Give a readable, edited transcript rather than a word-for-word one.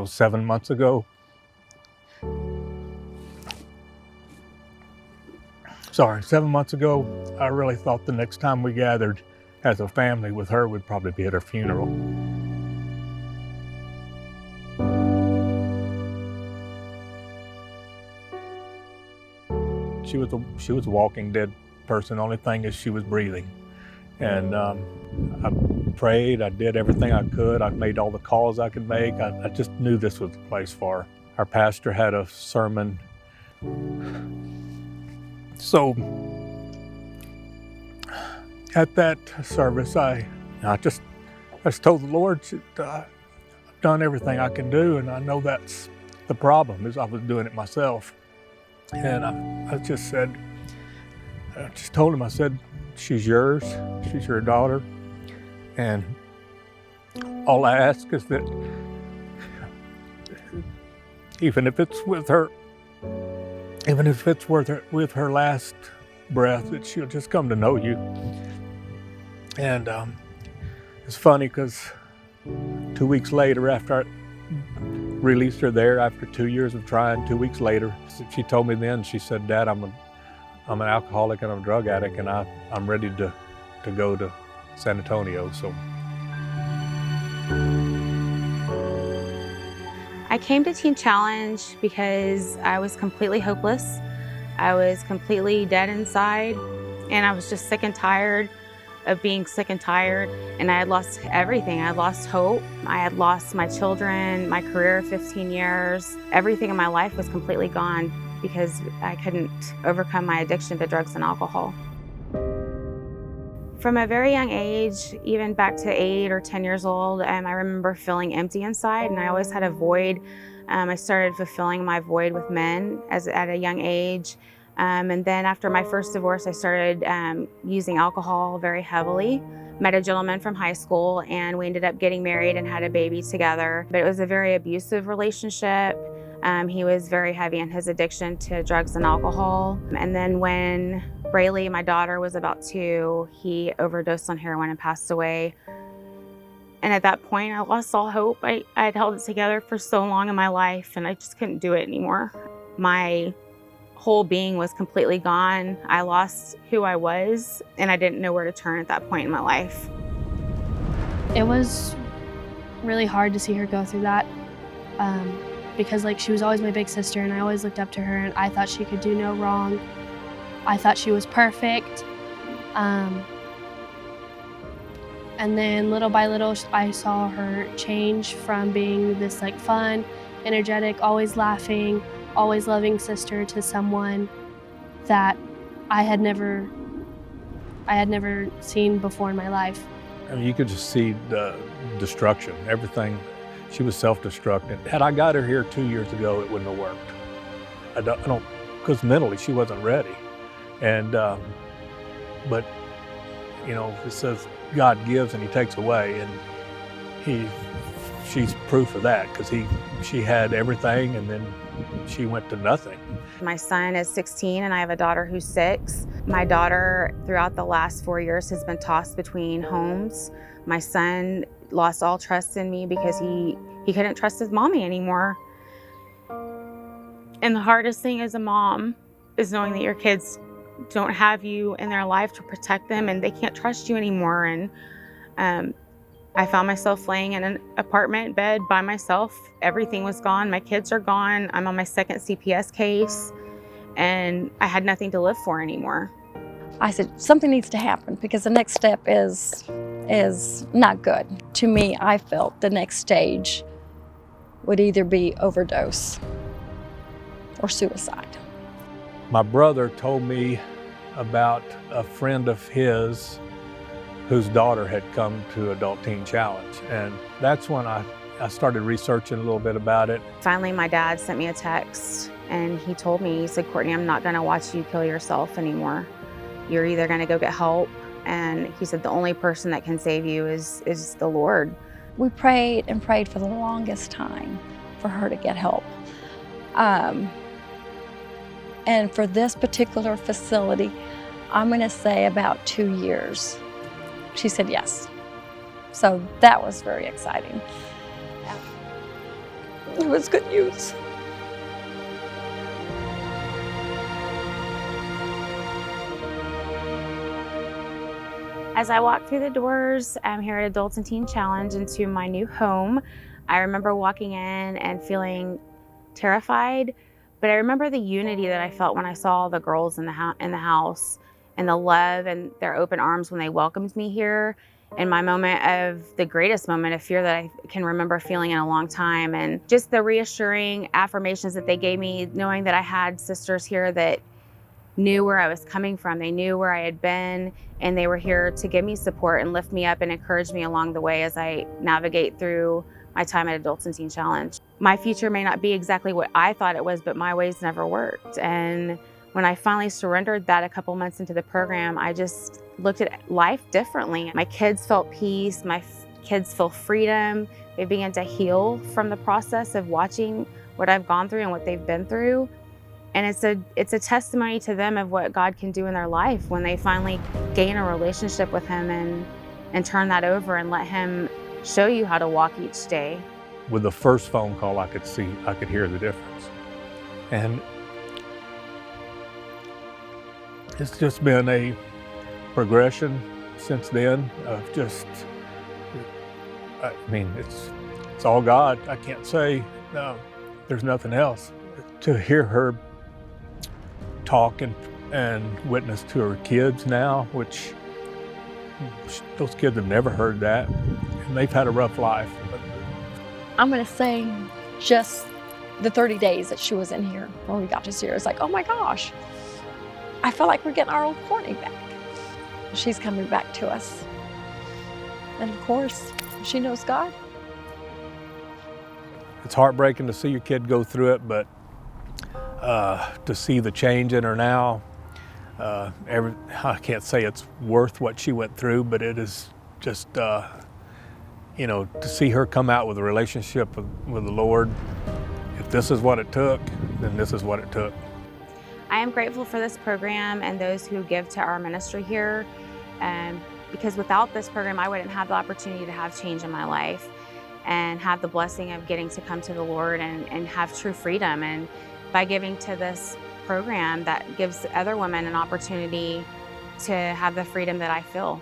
7 months ago. Sorry, 7 months ago, I really thought the next time we gathered as a family with her would probably be at her funeral. She was a walking dead person. The only thing is she was breathing. And I prayed, I did everything I could. I made all the calls I could make. I just knew this was the place for her. Our pastor had a sermon. So at that service, I just told the Lord that I've done everything I can do, and I know that's the problem, is I was doing it myself. And I just told him, I said, she's yours, she's your daughter, and all I ask is that even if it's with her last breath, that she'll just come to know you. And it's funny because 2 weeks later, after I released her there, after 2 years of trying, 2 weeks later, she told me then, she said, Dad, I'm an alcoholic and I'm a drug addict, and I'm ready to go to San Antonio. So I came to Teen Challenge because I was completely hopeless. I was completely dead inside, and I was just sick and tired of being sick and tired, and I had lost everything. I had lost hope. I had lost my children, my career of 15 years. Everything in my life was completely gone because I couldn't overcome my addiction to drugs and alcohol. From a very young age, even back to 8 or 10 years old, I remember feeling empty inside, and I always had a void. I started fulfilling my void with men at a young age. And then after my first divorce, I started using alcohol very heavily. Met a gentleman from high school, and we ended up getting married and had a baby together. But it was a very abusive relationship. He was very heavy in his addiction to drugs and alcohol. And then when Braylee, my daughter, was about 2, he overdosed on heroin and passed away. And at that point, I lost all hope. I had held it together for so long in my life, and I just couldn't do it anymore. My whole being was completely gone. I lost who I was, and I didn't know where to turn at that point in my life. It was really hard to see her go through that because she was always my big sister, and I always looked up to her, and I thought she could do no wrong. I thought she was perfect. And then little by little, I saw her change from being this fun, energetic, always laughing, always loving sister to someone that I had never seen before in my life. I mean, you could just see the destruction, everything. She was self-destructing. Had I got her here 2 years ago, it wouldn't have worked. I don't, because mentally she wasn't ready. And, but, it says God gives and He takes away, and she's proof of that, because she had everything and then she went to nothing. My son is 16 and I have a daughter who's 6. My daughter, throughout the last 4 years, has been tossed between homes. My son lost all trust in me because he couldn't trust his mommy anymore. And the hardest thing as a mom is knowing that your kids don't have you in their life to protect them, and they can't trust you anymore. And I found myself laying in an apartment bed by myself. Everything was gone. My kids are gone. I'm on my second CPS case, and I had nothing to live for anymore. I said, something needs to happen, because the next step is not good. To me, I felt the next stage would either be overdose or suicide. My brother told me about a friend of his whose daughter had come to Adult Teen Challenge, and that's when I started researching a little bit about it. Finally, my dad sent me a text, and he told me, he said, Courtney, I'm not gonna watch you kill yourself anymore. You're either gonna go get help, and he said the only person that can save you is the Lord. We prayed and prayed for the longest time for her to get help. And for this particular facility, I'm gonna say about 2 years. She said yes. So that was very exciting. It was good news. As I walked through the doors here at Adults and Teen Challenge into my new home, I remember walking in and feeling terrified, but I remember the unity that I felt when I saw the girls in the house, and the love and their open arms when they welcomed me here, in my moment of the greatest moment of fear that I can remember feeling in a long time. And just the reassuring affirmations that they gave me, knowing that I had sisters here that knew where I was coming from. They knew where I had been, and they were here to give me support and lift me up and encourage me along the way as I navigate through my time at Adults and Teen Challenge. My future may not be exactly what I thought it was, but my ways never worked. And when I finally surrendered that a couple months into the program, I just looked at life differently. My kids felt peace, kids feel freedom. They began to heal from the process of watching what I've gone through and what they've been through. And it's a testimony to them of what God can do in their life when they finally gain a relationship with Him and turn that over and let Him show you how to walk each day. With the first phone call, I could hear the difference. And it's just been a progression since then of just, I mean, it's all God. I can't say, no, there's nothing else. To hear her talk and witness to her kids now, which those kids have never heard that, and they've had a rough life. I'm gonna say just the 30 days that she was in here when we got to see her, it's like, oh my gosh, I feel like we're getting our old Courtney back. She's coming back to us. And of course, she knows God. It's heartbreaking to see your kid go through it, but to see the change in her now, I can't say it's worth what she went through, but it is just, you know, to see her come out with a relationship with the Lord. If this is what it took, then this is what it took. I am grateful for this program and those who give to our ministry here, because without this program, I wouldn't have the opportunity to have change in my life and have the blessing of getting to come to the Lord and have true freedom. And by giving to this program, that gives other women an opportunity to have the freedom that I feel.